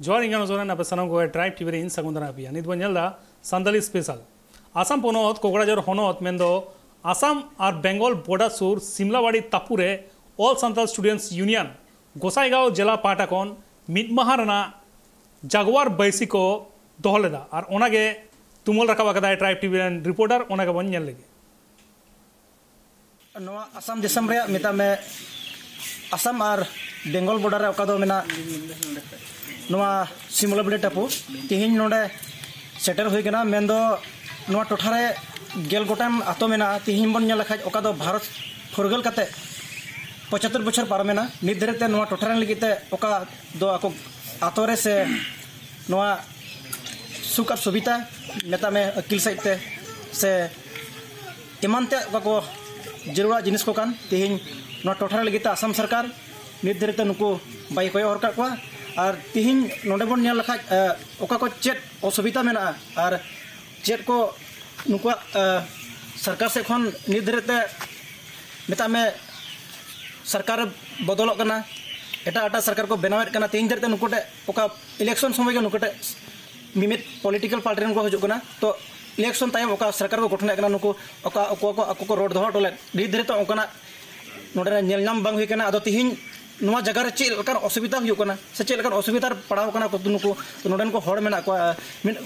जोर इंगानो जोरन आप सनम को ट्राइब टीवी इन सगुंदरा पिया नित बनेलदा संदली स्पेशल आसाम पोनोत कोकड़ाझर होनोत मेंदो आसाम और बेंगल बॉर्डर सुर सिमलावाड़ी तापुरे all Santal students union Gossaigaon जिला पाटाकोन मिद महाराना जागवार बैसी को दोहलेदा और ओनागे तुमल रखा कदा ट्राइब टीवी रिपोर्टर ओनागे बन नेल लगे नवा आसाम दिसम रे मिता में आसाम और बेंगल बॉर्डर रे ओकादो मेना नवा सिमलावाड़ी टापू तिहिन नोडे सेटर हुई कना मेंदो नवा टोठा रे गेल गोटाम आतो मेना तिहिन बन नेल लखाज ओकादो भारत फुरगल कते 75 बछर पारमेना नित धरते नवा टोठा रे लगिते ओका दो आको आतो रे से नवा सुख और सुविधा मेता में अकिल साइते से इमानते को जरूरा जिनिस को कान तिहिन नवा टोठा रे लगिते आसाम सरकार नित धरते नुको बाई कोय और का और तिहिन नोडे बन नेल लखाज ओका को चेत असुविधा मेना और चेत को नुको सरकार से खन नित धरते मेता में सरकार बदल एटा सरकार को बनावेद कना तीन धरते नुकुटे ओका इलेक्शन समय के नुकुटे मिमित पॉलिटिकल पार्टी रन को हजु कना तो इलेक्शन तायम ओका सरकार को गठन कना नुको ओका को रोड दोह टोले धी धीरे तो ओकना नोडे नेल नाम बांग हुई कना अदो तिहिन नवा जगह रे चेल लकार असुविधा हुई कना से चेल लकार असुविधा पड़ाव कना को नुको तो नोडन को हड़ मेना को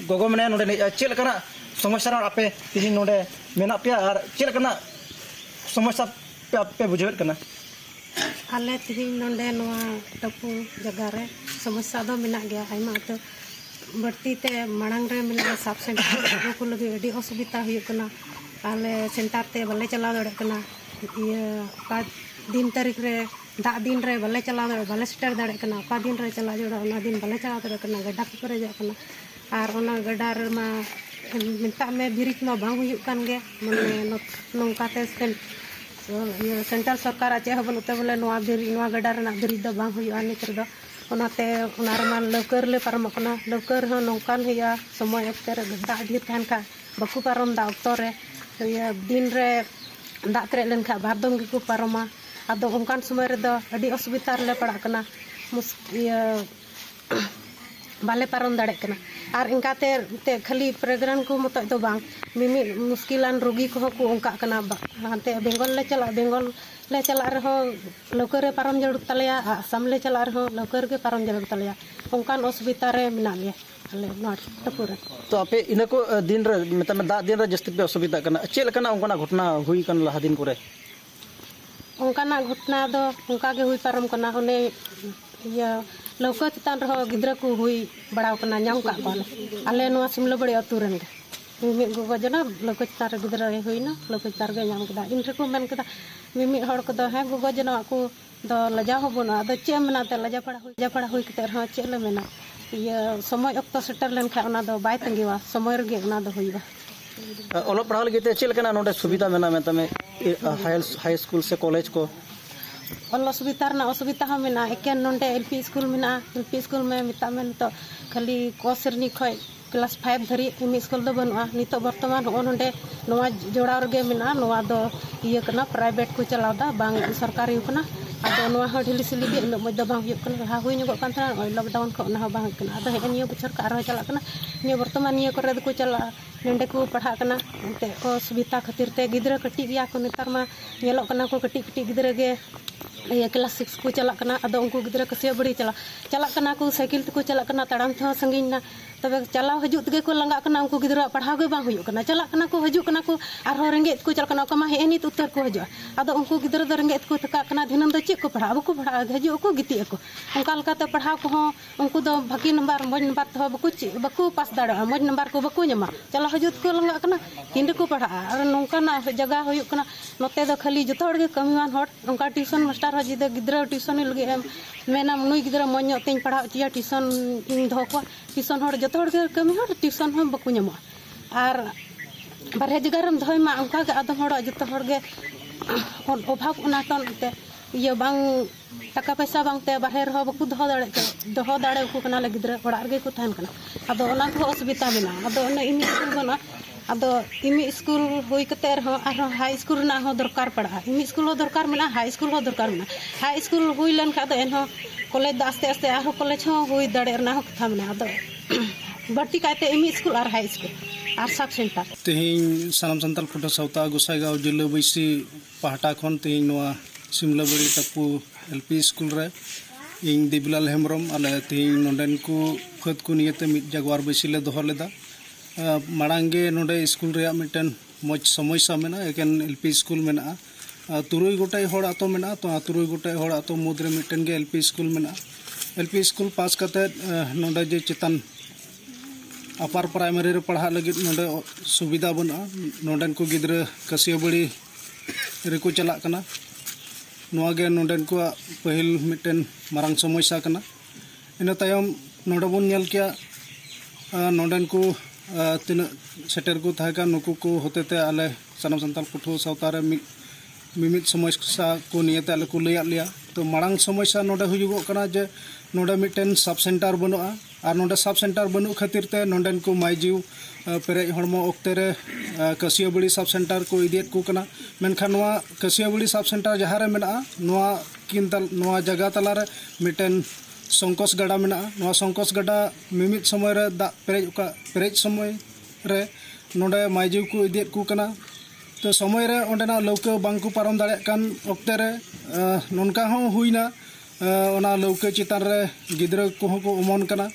गोगो मेने नोडे चेल कना समस्या आपे तिहिन नोडे मेना पे और चेल कना समस्या पे आपे बुझेत कना आले तिहिन नोडे नवा टपू जगह रे समस्या दो मेना गया आइमा तो बढ़ती ते मांग रे मेना सब सेंटर को लगे अडी असुविधा हुई कना आले सेंटर ते बल्ले चला दड़े कना ये का दिन तारीख रे दा दिन रे बल्ले चला दड़े बल्ले स्टार दड़े कना का दिन रे चला जोड़ा ओना दिन बल्ले चला दड़े कना गड्ढा को करे जा कना और ओना गड्ढा रे मा मिता में बिरिज मा बांग हुई कान गे माने नोंकाते सेंट्रल सरकार चे हबन उते बोले नवा गड्ढा रे बिरिज द बांग हुई नितर दो ओनाते ओना रे मान लवकर ले पारम कना लवकर हो नोंकान हुआ समय अक्ते रे गड्ढा ढेर थान का बकु पारम दा अक्तो रे ये दिन रे दा करे लेन खा बारदम के को पारमा आदो ओंकान समय रे दो अडी असुविधा रे पड़ा कना बाले पारम दाड़े कना और इनकाते ते खाली प्रोग्राम को मत दो बांग मिमि मुश्किलान रोगी को को ओंका कना हांते बेंगल ले चला रहो लवकर रे पारम जरूर तलया आसाम ले चला रहो लवकर के पारम जरूर तलया ओंकान असुविधा रे मिना गया अले नॉट टपुर तो आपे इनको दिन रे मतलब दा दिन रे जस्ती पे असुविधा कना चेल कना ओंकाना घटना हुई कन लहा दिन करे ओंकाना घटना दो ओंका के हुई पारम कना ओने या लौका चितान रहो गिद्रा को हुई बड़ा कना नाम का पाले आले नवा सिमलावाड़ी अतु रन मिमि गोगो जना लौका चितान रे गिद्रा हुई ना लौका चितान गे नाम कदा इन रे को मेन कदा मिमि हड़ को दो है गोगो जना को दो लजा हो बना द चे मेना ते लजा पड़ा हुई कते रहो चे ले मेना ये समय अक्तो सेटर लेन खा ओना दो बाय तंगीवा समय रे गे ओना दो हुईबा ओलो पढ़ाव लगे ते चेल कना नोडे सुविधा मेना में तमे हाई स्कूल से कॉलेज को ऑल असुविधा हम मेना एकेन नोडे एलपी स्कूल में मिता में तो खाली कोसरनी खय क्लास 5 धरी एम स्कूल दो बनुआ नितो वर्तमान हो नोडे नवा जोड़ा रगे मेना नवा दो ये कना प्राइवेट को चलावदा बांग सरकारी कना आदो नवा हो ढिली सिली गे इन मज दो बांग हुई कना हा हुई नुगो कान था लॉकडाउन को ना बांग कना आदो हे नियो बछर का आरो चला कना नियो वर्तमान नियो करे को चला नंडे को पढ़ा कना ते को सुविधा खातिर ते गिदरा कटी गया को नेतार मा नेलो कना को कटी गिदरा गे ये क्लास 6 को चला कना अदो उनको गिदरा कसिया बड़ी चला कना को साइकिल को चला कना ताड़ाम थ संगिन ना तबे चला हजु तगे को लंगा कना उनको गिदरा पढ़ाव गे बांग हुई कना चला कना को हजु कना को आरो रेंगे को चला कना कमा हे एनी उत्तर को हजु अदो उनको गिदरा द रेंगे को तका कना धिनम द चे को पढ़ाव को पढ़ा हजु को गिती को उनका लकाते पढ़ाव को हो उनको दो भागी नंबर मज नंबर तो बकु पास दाड़ा मज नंबर को बकु नमा चला हजु को लंगा कना किंड को पढ़ा और नोंका ना जगह हुई कना नोते दो खाली जतो हड़ गे कमीवान हड़ उनका ट्यूशन मास्टर हजी दे गिदरा ट्यूशन लगे मेना नुई गिदरा मन्यो तें पढ़ा चिया ट्यूशन इन दो को ट्यूशन हड़ जतो हड़ गे कमी हड़ ट्यूशन हम बकु नमा और बारहे जगह रम धोय मा उनका के आदम हड़ जतो हड़ गे अभाव ओना तन ये बांग टाका पैसा बांगते बाहर हो बकु दहो दाड़े को कना गिदरा ओड़ा रे को थान कना अदो ओना को असुविधा मेना अदो ओना इन स्कूल बना अदो इमी स्कूल हुई कते रहो हाई स्कूल ना हो दरकार पड़ा इमी स्कूल हो दरकार मेना हाई स्कूल हो दरकार मेना हाई स्कूल हुई लन का एनहो कॉलेज दा आस्ते आस्ते आरो कॉलेज हो हुई दड़े ना हो कथा मेना अदो बढ़ती काते इमी स्कूल और हाई स्कूल और सब सेंटर तेहिं सानाम सान्ताल फुटा सावता गोसाईगांव जिला बैसी पाहटा खन तेहिं नोआ सिमलाबड़ी टापू एलपी स्कूल रे इन देवलाल हेम्ब्रम आले तेहिं नोंडेन को फद को नियते मिट जागवार बैसी ले दोहो लेदा माड़ांगे नोंडे स्कूल रे मिटन मज समस्या मेना एकेन एलपी स्कूल मेना तुरुई गोटाई होड़ आतो मेना तो तुरुई गोटाई होड़ आतो मुद्रे मिटन गे एलपी स्कूल मेना एलपी स्कूल पास करते नोंडे जे चितान अपार प्राइमरी रे पढ़ा लगी नोंडे सुविधा बना नोंडेन को गिद्रा कसियाबड़ी रेको चला कना नोआ गे नोंडेन को पहिल मिटन मारांग समस्या कना इन तायम नोंडे बन नेल किया नोंडेन को तीन सेटर को थाका नुकु को होते आले सानाम सान्ताल पठुआ सावता रे मिमित समस्या को नियते आले को लैया लिया तो मारांग समस्या नोंडे हुजुगो कना जे नोंडे मिटन सब सेंटर बनुआ और नोंडे सब सेंटर बनु खातिर ते नोंडेन को माइजिव पेरेज हड़मो ओक्ते रे कसियाबड़ी सब सेंटर को इदियत को कना मेनखान नोआ कसियाबड़ी सब सेंटर जहाँ रे मेना नोआ किनतल नोआ जगह तला रे मिटन संकोस गड़ा मेना नोआ संकोस गड़ा मिमित समय रे दा पेरेज समय रे नोंडे माइजिव को इदियत को कना तो समय रे ओंडेना लौका बांको पारम दाड़े कान ओक्ते रे नोनका हो हुइना ओना लौका चितान रे गिद्रा को को उमन कना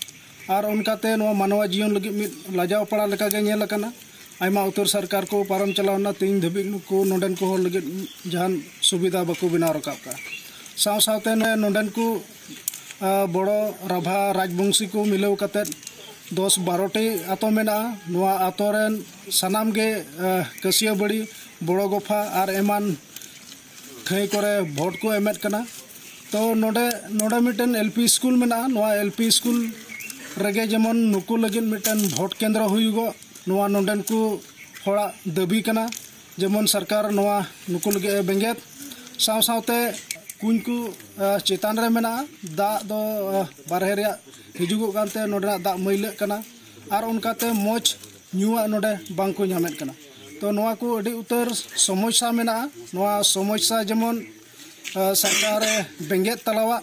और उनकाते नोआ मानवा जीवन लगी मित लाजाव पड़ा लेका गे नेल कना आयमा उतर सरकार को पारम चलावना तीन धबी को नोंडेन को हो लगी जहान सुविधा बको बिना रकाब का साव सावते नोंडेन को बड़ो राभा राजवंशी को मिलाव कते 10-12टी आतो मेना नोआ आतो रेन सानाम गे कसियाबड़ी बड़ो गोफा और एमान थई करे भोट को एमेट कना तो नोडे मिटन एलपी स्कूल मेना नोआ एलपी स्कूल रगे जेमन नुकु लगिन मिटन भोट केंद्र हुयुगो नोआ नोंडेन को होड़ा दाबी कना जेमन सरकार नोआ नुकु लगे बेंगेत साव सावते कुंज को चेतान रे मेना दा दो बारहे रे हिजुगो कानते नोडे दा मैले कना और उनकाते मोज न्यूआ नोडे बांको ᱧᱟᱢᱮᱫ कना तो नोआ को अडी उतर समस्या मेना नोआ समस्या जेमन सरकार बेंगेत तलावा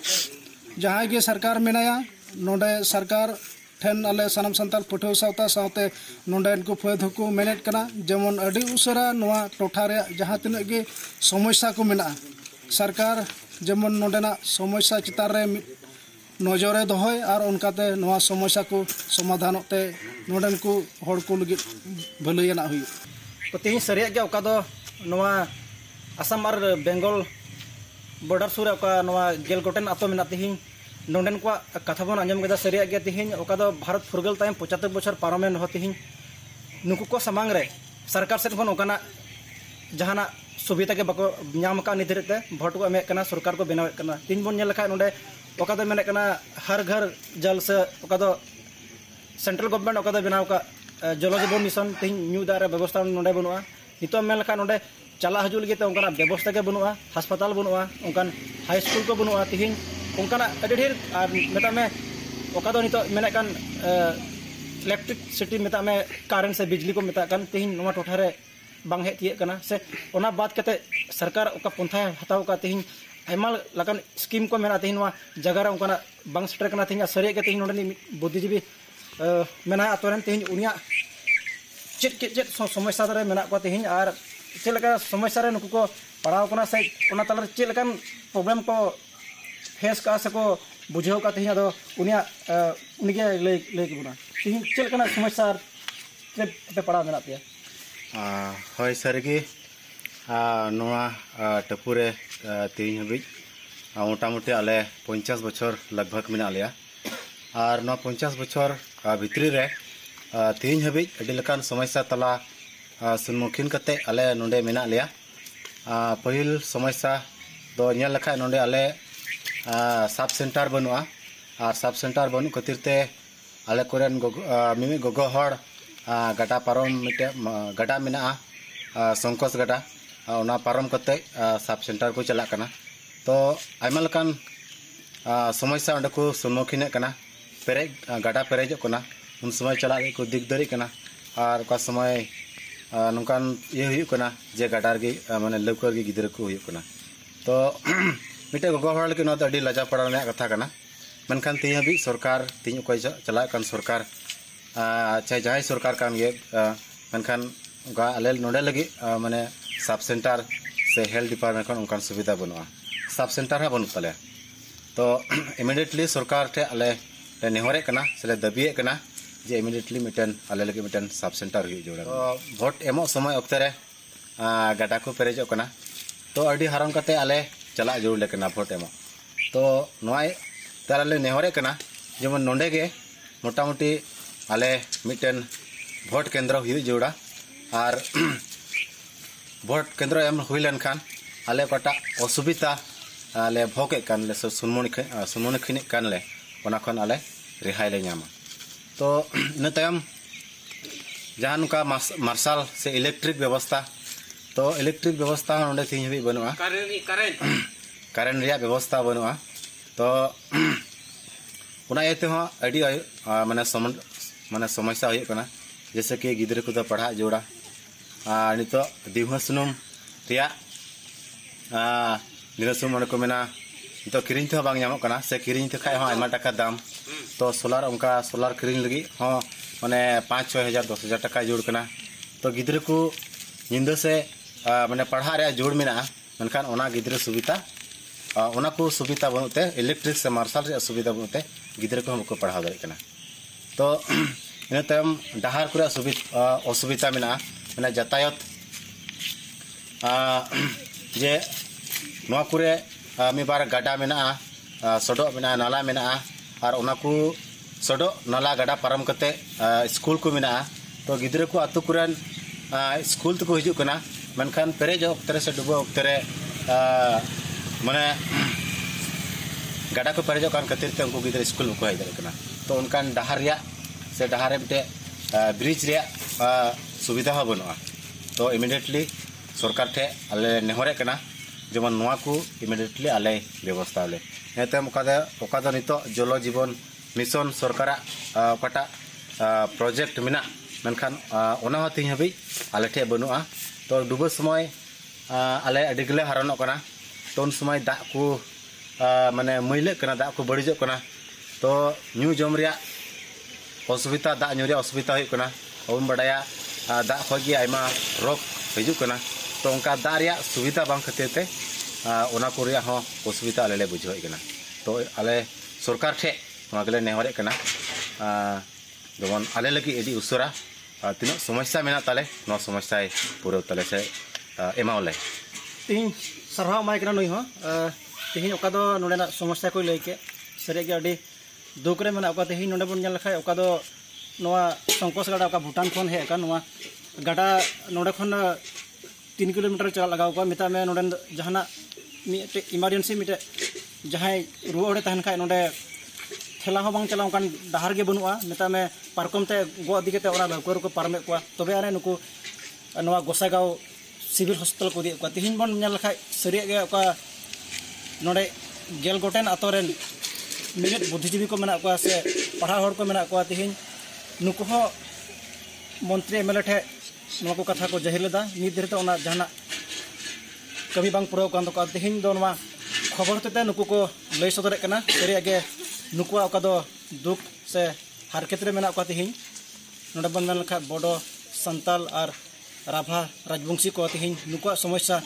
जहाँ के सरकार मेनाया नोडे सरकार ठेन आले सानाम सान्ताल पठुआ सावता सावते नोंडेन को फद को मेनेट कना जेमन अडी उसरा नोआ टोठा रे जहाँ तिनाग गे समस्या को मेना सरकार जेमन नोंडेना समस्या चितान रे नजरे दोहय और उनकाते नोआ समस्या को समाधान ते नोंडेन को हड़ को लगी भलैयाना हुई तो तेहिं सरिया गे ओका दो नोआ आसाम और बेंगल बॉर्डर सुर ओका नोआ गेल गोटेन आतो मेना तेहिं नोंडेन को कथा बन आंजम केदा सरिया गे तेहिं ओका दो भारत फुरगल तायम 75 बछर पारमेन हो तेहिं नुकु को समांग रे सरकार सेट खन ओकाना जहाना सुविधा के बको नाम का निधरते भोट को एमेक कना सरकार को बनावे कना तीन बन नेल लखा नोंडे ओका दो मेने कना हर घर जल से ओका दो सेंट्रल गवर्नमेंट ओका दो बनाव का जल जीवन मिशन तेहिं न्यू दारे व्यवस्था नोंडे बनुआ नितो मेन लखा नोंडे चला हजु लगे तो उनका व्यवस्था के बनुआ अस्पताल बनुआ उनकान हाई स्कूल को बनुआ तेहिं उनकाना अडी ढेर और मेता में ओका दो नितो मेने कान इलेक्ट्रिसिटी मेता में करेंट से बिजली को मेता कान तेहिं नोवा टोठा रे बांग हे तिये कना से ओना बात कते सरकार ओका पंथा हताव का तेहिं आयमा लकान स्कीम को मेना तेहिं नोवा जगह रे उनकाना बांग सेटर कना तेहिं सरिया के तेहिं नोडे बुद्धिजीवी मेना आतोरन तेहिं उनिया चेत समस्या रे मेना को तेहिं और चेलका समस्या रे नुकु को पढ़ाव कना से ओना तलर चेलकान प्रॉब्लम को फेस का सको बुझाव का तेहिं अदो उनिया उनके ले के बुना तेहिं चेलकाना समस्या पे पढ़ाव मेना पे हय सरगी नोआ टपुरे तीन हबी मोटामुटी आले 50 बछर लगभग मेना लिया और नोआ 50 बछर भितरी रे तीन हबी अडी लकान समस्या तला सम्मुखीन कते आले नोंडे मेना लिया पहिल समस्या दो नेल लखा नोंडे आले सब सेंटर बनुआ और सब सेंटर बनु खातिरते आले कोरेन मिमी गोगो हड़ गटा पारम मिटे गटा मेना संकोस गटा ओना पारम कते सब सेंटर को चला कना तो आयमा लकान समस्या ओंडे को सम्मुखीन कना पेरेज गटा पेरेजो कना उन समय चला को दिक दरी कना और का समय नौकान ये हुई कना जे गाडार गे माने लौकर गे गिदर को हुई कना तो मिटे गगो हड़ लगे नो अडी लजा पड़ा ने कथा कना मनखान ती हबी सरकार तीन को चला कान सरकार चाहे जहां सरकार कान गे मनखान गा आले नोडे लगी माने सब सेंटर से हेल्थ डिपार्टमेंट खन उनकान सुविधा बनुआ सब सेंटर हा बनु तले तो इमीडिएटली सरकार टे आले नेहरे कना से दबिए कना जे इमीडिएटली मिटन आले लगे मिटन सब सेंटर हुई जोड़ा तो भोट एमो समय अक्ते रे गाडा को पेरेजो कना तो अडी हारन कते आले चला जोड़ लेकना भोट एमो तो नोय ताले नेहरे कना जेमन नोंडे गे मोटामुटी आले मिटन भोट केंद्र हुई जोड़ा और भोट केंद्र एम हुई लेनखान आले कटा असुविधा आले भोगे कान ले सुनमुनि खिनि कान ले ओना खन आले रिहाई ले न्यामा तो इन तयम जहां नुका मार्शल से इलेक्ट्रिक व्यवस्था तो इलेक्ट्रिक व्यवस्था नोंडे थिं हबी बनुआ करेंट रिया व्यवस्था बनुआ तो ओना एते हो अडी माने समस्या हुई कना जैसे कि गिदरे को तो पढ़ा जोड़ा नितो दिवह सुनुम रिया दिवह सुनुम को मेना तो किरिंग थे बांग नामो कना से किरिंग थे खाय हो आयमा टाका दाम तो सोलार उनका सोलार किरिंग लगी हो माने 5-6 हजार 10 हजार टाका जोड़ कना तो गिदरे को निंदो से माने पढ़ा रे जोड़ मेना मनखान ओना गिदरे सुविधा ओना को सुविधा बनते इलेक्ट्रिक से मार्शल रे सुविधा बनते गिदरे को हमको पढ़ा दरे कना तो इन तयम डहार को असुविधा मेना माने यातायात जे नोआ कुरे मी बार गाडा मेना सडो मेना नाला मेना और ओना को सडो नाला गाडा पारम कते स्कूल को मेना तो गिदरे को आतु कुरन स्कूल तक हिजु कना मनखान पेरेज अक्तरे से डुबो अक्तरे माने गाडा को पेरेज कान खातिर ते उनको गिदरे स्कूल को हेज दरे कना तो उनकान डहार रिया से डहार मिटे ब्रिज रिया सुविधा हो बनुआ तो इमीडिएटली सरकार ठे आले नेहरे कना जेमन नोआ को इमीडिएटली आले व्यवस्था ले नेते ओका नितो जल जीवन मिशन सरकार ओकाटा प्रोजेक्ट मिना मनखान ओना हती हबी आले ठे बनुआ तो डुबो समय आले अडिगले हारनो कना तो उन समय दा को माने मैले कना दा को बड़िजो कना तो न्यू जम रिया असुविधा दा न्यूरिया असुविधा हुई कना ओम बड़ाया दा खगी आयमा रोग हिजु कना तो उनका दा रिया सुविधा बांग खातिर ते ओना को रिया हो असुविधा आले बुझाई कना तो आले सरकार ठे ओना गले नेहरे कना जमन आले लगी एडी उसरा तीनो समस्या मेना ताले नो समस्या पूरा ताले से एमावले तीन सरहा माय कना नई हो तीन ओका दो नोडेना समस्या को लेके सरे के अडी दुख रे मेना ओका तीन नोडे बन नेल लखाय ओका दो नोआ संकोस गाडा ओका भूटान खन हे का नोआ गाडा नोडे खन 3 किलोमीटर चला लगाव को मिता में नोडे जहाना मिटे इमरजेंसी मिटे जहां रुआ ओडे तहन खाय नोडे ठेला हो बांग चला ओकान डहार गे बनुआ मिता में पारकम ते गो दिके ते ओना लौकर को पारमे को तबे आने नुको नोआ गोसागाव सिविल हॉस्पिटल को दिए को तीन बन नेल लखाय सरिया गे ओका नोडे गेल गोटेन अतोरेन मिनिट बुद्धिजीवी को मेना को से पढ़ा हड़ को मेना को तीन नुको हो मंत्री एमएलए ठे नुआ को कथा को जाहिर लेदा नित देर तो ओना जहाना कभी बांग पुराव कान तो तीन दो नुआ खबर होते नुको को लय सदरे कना सरिया गे नुकुआ ओका दो दुख से हारकेत रे मेना को तीन नोडे बन मेन लखा बडो संताल और राभा राजवंशी को तीन नुकुआ समस्या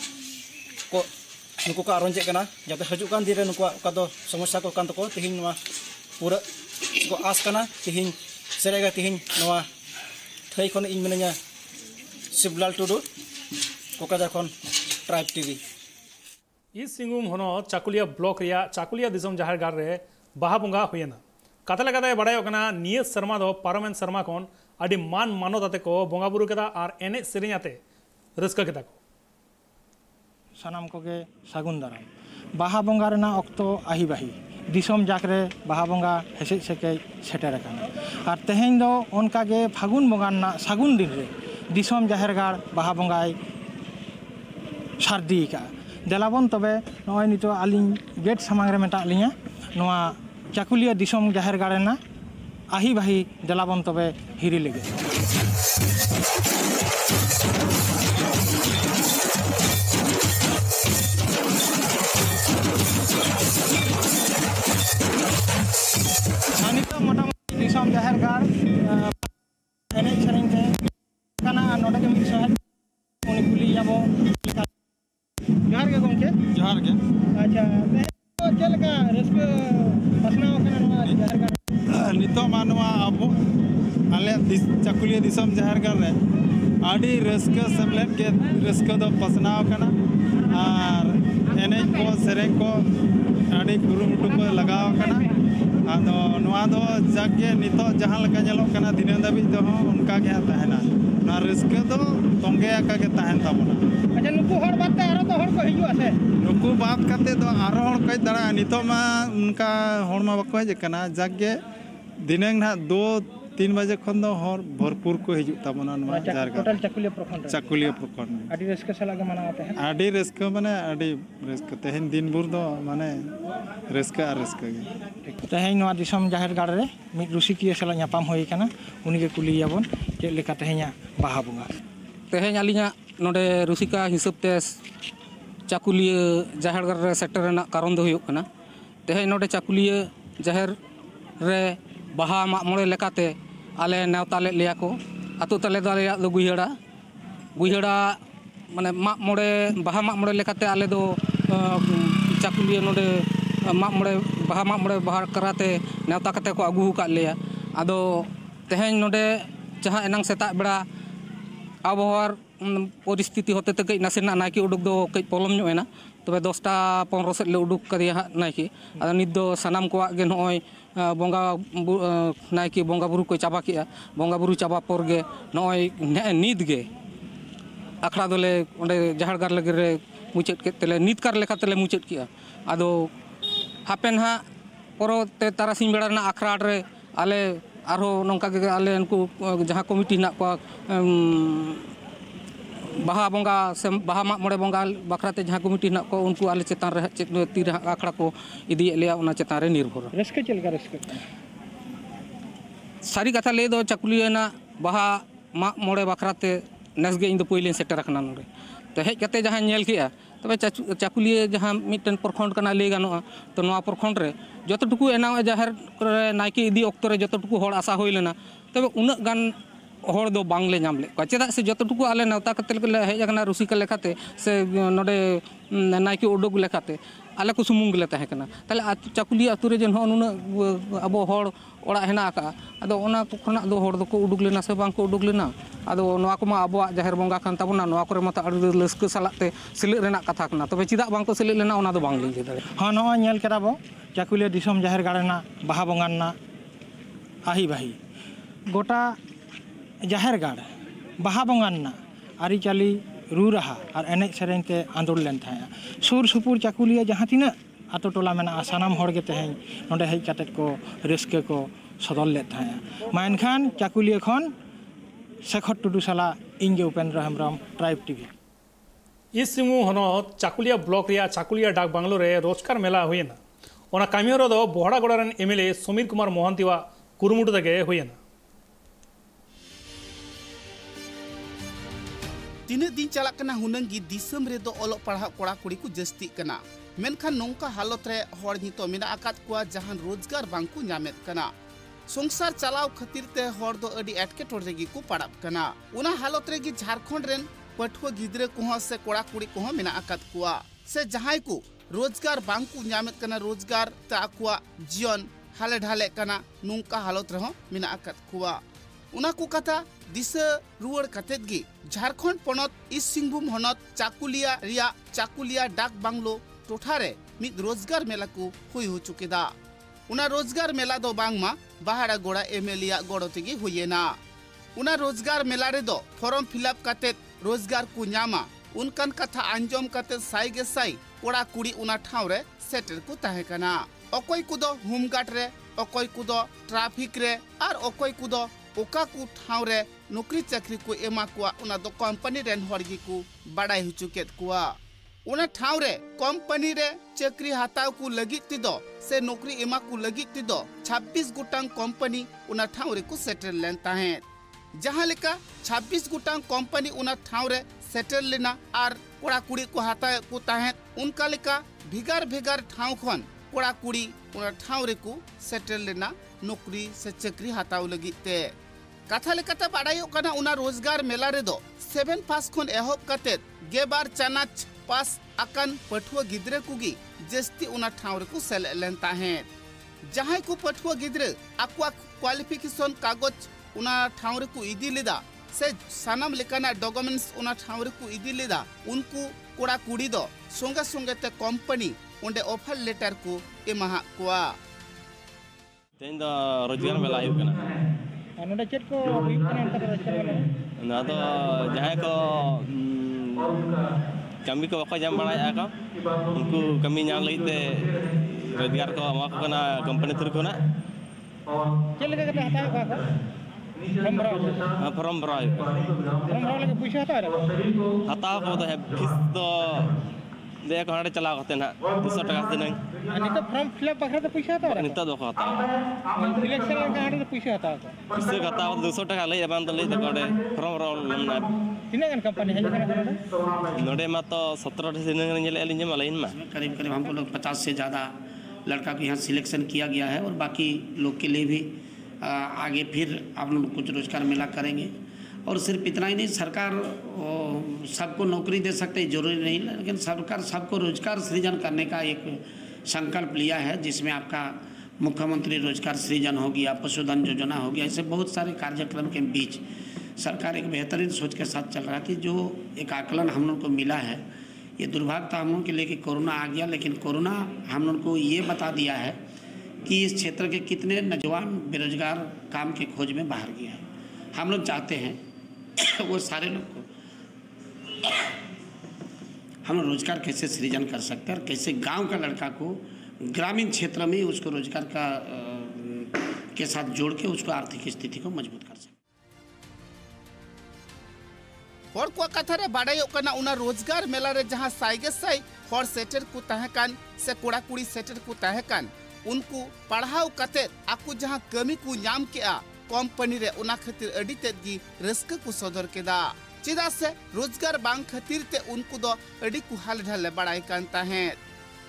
को नुको को आरोंजे कना जाते हजु कान दिरे नुकुआ ओका दो समस्या को कान तो तीन नुआ पूरा को आस कना तीन सरेगा तीन नुआ थई खन इन मेनया शिवलाल टुडू कोकाजा खन ट्राइब टीवी इस सिंगुम होनो चाकुलिया ब्लॉक रिया चाकुलिया दिसम जहार गार रे बाहा बुंगा हुयना कथा लगाते बड़ायो कना निय शर्मा दो पारमेन शर्मा खन अडी मान मानो ताते को बोंगा बुरु केदा आर एने सेरेኛते रस्का केदा को सानाम कोगे सागुन दाराम बाहा बोंगा रेना अक्तो आही बाही दिसम जाकरे बाहा बोंगा हेसे सेके सेटेर काना और तेहें दो उनका गे फागुन बोंगा ना सागुन दिन रे दिसम जाहेर गाड़ बाहा बोंगाय सारदी का देलाबन तबे नय नितो आलिन गेट सामांग रे मेटा लिया नोआ चाकुलिया दिसम जाहेर गाड़ रेना आही बाही देलाबन तबे हिरी लगे नितो मोटामुटी दिसम जाहिर गार एने सेरेंग ते काना नोडे के मिक्स है उनी कुली जाबो जोहार के गोमके जोहार के अच्छा तो चलका रस्क पसना ओकना नवा जाहिर गार नितो मानवा अब आले चाकुलिया दिसम जाहिर गार रे आडी रस्क सेमलेट के रस्क दो पसना ओकना और एने को सेरेंग को आडी कुरुमुटु को लगाव ओकना आदो नवा दो जागे नितो जहां लका ñeloक kana दिने दाबी दो उनका के तहना ना रस्क दो तोंगे आका के तहन ताबना अच्छा नुकु हर बात आरो तो हर को हिजु आसे नुकु बात करते दो आरो हर कोई दड़ा नितो मा उनका हरमा बको हज kana जागे दिने ना 2-3 बजे खन दो हर भरपूर को हिजु ताबना नवा जारगा टोटल चाकुलिया प्रखंड आडी रस्क सलागे मनाते हैं आडी रस्क माने आडी रस्क तेहन दिन बुर दो माने रस्क आ रस्क गे तेहन नवा दिसम जाहिर गाड़ रे मिद रुसिकिया सला ᱧᱟᱯᱟᱢ होई kana उनी के कुलियाबन चेक लेका तेहenya बाहा बुंगा तेहन आलिया नोडे रुसिका हिसाब ते चाकुलिया जाहिर गाड़ रे सेक्टर रेना कारण दो हुयुक kana तेहन नोडे चाकुलिया जाहिर रे बाहा मा मोळे लेकाते आले नेवता ले लिया को आतु तले दो गुइहड़ा माने मा मोळे बाहा मा मोळे लेकाते आले दो चाकुलिया नोडे मा मोळे बाहा कराते नेवता कते को आगु का लिया आदो तेहन नोडे जहां एनांग सेता बेड़ा आबहावार परिस्थिति होते ते कई नासेना नायकी उडुक दो कई प्रॉब्लम ᱧᱚᱜ एना तबे 10टा 15 सेट ले उडुक कदिया नायकी आदो नित दो सनाम कोआ गे नय बोंगा नायकी बोंगा बुरु को चाबा किया बोंगा बुरु चाबा पर गे नय नित गे आखड़ा दोले ओंडे जाहर गार लगे रे मुचेत के तेले नित कार लेखा तेले मुचेत किया आदो हापेन हा परो ते तारासिंह बेड़ा ना आखड़ा रे आले आरो नोंका गे आले उनको जहां कमिटी ना को बाहा बोंगा से बाहा मा मोड़े बोंगा बखराते जहां कमिटी ना को उनको आले चेतान रे तीर आखड़ा को इदी लिया उना चेतान रे निर्भर रस्के चलगा रस्के सारी कथा ले दो चाकुलिया ना बाहा मा मोड़े बखराते नेसगे इन दो पहिले सेक्टर रखना नोरे तो हेज कते जहां नेल किया तबे चाकुलिया जहां मिटन प्रखंड कना ले गानोआ तो नवा प्रखंड रे जतटुकु एना जाहिर नायकी इदी ऑक्तो रे जतटुकु होड़ आशा होई लेना तबे उना गान होड़ दो बांगले नाम ले चेदा से जतटुकु आले नेवता कते ले हेज अगना रुसिका लेखाते से नोडे नायकी उडुक लेखाते आले को सुमुंग ले ताहे कना ताले चाकुलिया अतु रे जन हो नुना अबो होड़ ओड़ा हेना का आदो ओना खना दो होड़ दो को उडुक लेना से बांग को उडुक लेना आदो नवा को मा अबो जाहिर बोंगा खान ताबना नवा करे मता अडि लस्क सलाते सिले रेना कथा कना तबे चिदा बांग को सिले लेना ओना दो बांग ले दे हां नवा नेल केराबो चाकुलिया दिसम जाहिर गाड़ना बाहा बोंगाना आही बाही गोटा जाहिर गाड़ बाहा बोंगाना आरी चाली रू रहा और एने सेरें ते आंदोल लेन था सुर सुपुर चाकुलिया जहां तीना आतो टोला मेना सानाम होड़ गे तेहें नोडे हेज काटेट को रस्के को सदल ले था मानखान चाकुलिया खन शेखर टुडू साला इंगे उपेंद्र हेम्ब्रम ट्राइब टीवी इस सिंगू हनोत चाकुलिया ब्लॉक रिया चाकुलिया डाक बांग्लो रे रोजगार मेला हुएना ओना कामियोरो दो बोहड़ागोड़ा रन एमएलए समीर कुमार मोहंतीवा कुरुमुटु तगे हुएना तीन दिन चलना हुनंगी दिसम रे दो ओलो पढ़ा कोड़ा कुड़ी को जस्ती कना मेनखान नोंका हालत रे हर नितो मेना आकात कुआ जहां रोजगार बांकु ᱧᱟᱢᱮᱫ कना संसार चलाव खातिर ते हर दो अडी एटकेटोड़ रेगी को पड़ाब कना उना हालत रेगी झारखंड रेन पठुआ गिद्रे को से कोड़ा कुड़ी को मेना आकात कुआ से जहां को रोजगार बांकु ᱧᱟᱢᱮᱫ कना रोजगार ता कुआ जीवन हाले ढाले कना नोंका हालत रे मेना आकात कुआ उना को कथा दिशा रुआड़ कतेत गी झारखंड पनत ईस्ट सिंहभूम हनत चाकुलिया रिया चाकुलिया डाक बांग्लो टोठारे मिद रोजगार मेला को हुई हो चुकेदा उना रोजगार मेला दो बांगमा बाहड़ा गोड़ा एमएलए गोड़ो तेगी हुयेना उना रोजगार मेला रे दो फॉर्म फिलअप कतेत रोजगार को ᱧᱟᱢᱟ उनकन कथा आंजम कतेत साई गे साई कोड़ा कुड़ी उना ठाव रे सेटर को ताहे कना अकोय कुदो होमगार्ड रे अकोय कुदो ट्रैफिक रे और अकोय कुदो ओका को ठाव रे नौकरी चाकरी को एमा कुआ उना दो कंपनी रेन हरगी को बड़ाई हुचुकेत कुआ उना ठाव रे कंपनी रे चक्री हाताव को लगी तिदो से नौकरी एमा को लगी तिदो 26 गोटांग कंपनी उना ठाव रे को सेटल लेन ताहें जहां लेका 26 गोटांग कंपनी उना ठाव रे सेटल लेना और कोड़ा कुड़ी को हाता को ताहें उनका लेका भिगार भिगार ठाव खन कोड़ा कुड़ी उना ठाव रे को सेटल लेना नौकरी से चक्री हाताव लगी ते कथा लेकाते बाडायो कना उना रोजगार मेला रे दो 7 पास खन एहब कते गेबार चानाच पास अकन पठुआ गिद्रे कुगी जस्ती उना ठाव रे को सेल लेन ताहें जहां को पठुआ गिद्रे आक्वा क्वालिफिकेशन कागज उना ठाव रे को इदी लेदा से सानम लेकाना डॉक्यूमेंट्स उना ठाव रे को इदी लेदा उनको कोड़ा कुड़ी दो संगे संगे ते कंपनी उंडे ऑफर लेटर को एमाहा कोआ तेन द रोजगार मेला आयु कना नोडे चेक को हुई कना अंतर रोजगार मेला ना तो जहां को कमी को बको जाम बड़ा का उनको कमी नाम लेते रोजगार को अमा को कना कंपनी थ्रू को ना चेक लगे कते हता का फॉर्म भरा लगे पैसा हता को तो है फीस तो दे को हड़े चला करते ना 200 टका दिन अनि तो फॉर्म फिलअप बखरा तो पैसा हता नि तो दो खाता सिलेक्शन का हड़े तो पैसा हता पैसे खाता 200 टका ले एबान तो ले तो कोडे फॉर्म रोल ना तीना गन कंपनी है जने नोडे मा तो 17 दिन नेले एलिन जमा लाइन में करीब करीब हमको लोग 50 से ज़्यादा लड़का को यहाँ सिलेक्शन किया गया है और बाकी लोग के लिए भी आगे फिर आप लोग कुछ रोजगार मेला करेंगे और सिर्फ इतना ही नहीं सरकार सबको नौकरी दे सकते जरूरी नहीं लेकिन सरकार सबको रोजगार सृजन करने का एक संकल्प लिया है जिसमें आपका मुख्यमंत्री रोजगार सृजन हो गया पशुधन योजना हो गया ऐसे बहुत सारे कार्यक्रम के बीच सरकार एक बेहतरीन सोच के साथ चल रहा है कि जो एक आकलन हम लोग को मिला है ये दुर्भाग्य था हम लोग के लिए कि कोरोना आ गया लेकिन कोरोना हम लोग को ये बता दिया है कि इस क्षेत्र के कितने नौजवान बेरोजगार काम के खोज में बाहर गया है हम लोग चाहते हैं वो सारे लोग को हम रोजगार कैसे सृजन कर सकते हैं और कैसे गांव का लड़का को ग्रामीण क्षेत्र में उसको रोजगार का के साथ जोड़ के उसको आर्थिक स्थिति को मजबूत कर सकते और को कथा रे बाडायो कना उना रोजगार मेला रे जहां साइगे साई हर सेटर को ताहेकान से कोड़ा कुड़ी सेटर को ताहेकान उनको पढ़ाव कते आकु जहां कमी को नाम केआ कंपनी रे उना खातिर अडी तेगी रस्क को सदर केदा चिदा से रोजगार बांग खातिर ते उनको दो अडी को हाल ढाले बड़ाई कांता है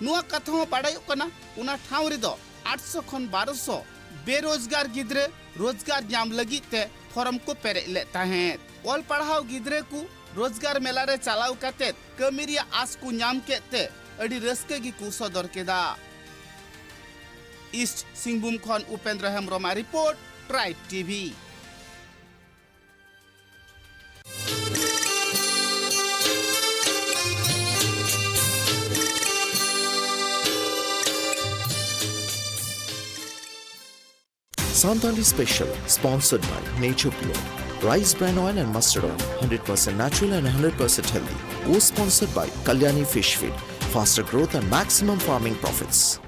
नुआ कथा बाडायो कना उना ठाव रे दो 800 खन 1200 बेरोजगार गिद्रे रोजगार नाम लगी ते फॉर्म को पेरे लेता है ऑल पढ़ाव गिद्रे को रोजगार मेला रे चलाव कते कमिरिया आस को नाम केते अडी रस्क गी को सदर केदा ईस्ट सिंहभूम खन उपेंद्र हेम्ब्रमा report tribe TV Santali Special, sponsored by Nature Pure. Rice bran oil and mustard oil, 100% natural and 100% healthy. Co-sponsored by Kalyani Fish Feed, faster growth and maximum farming profits.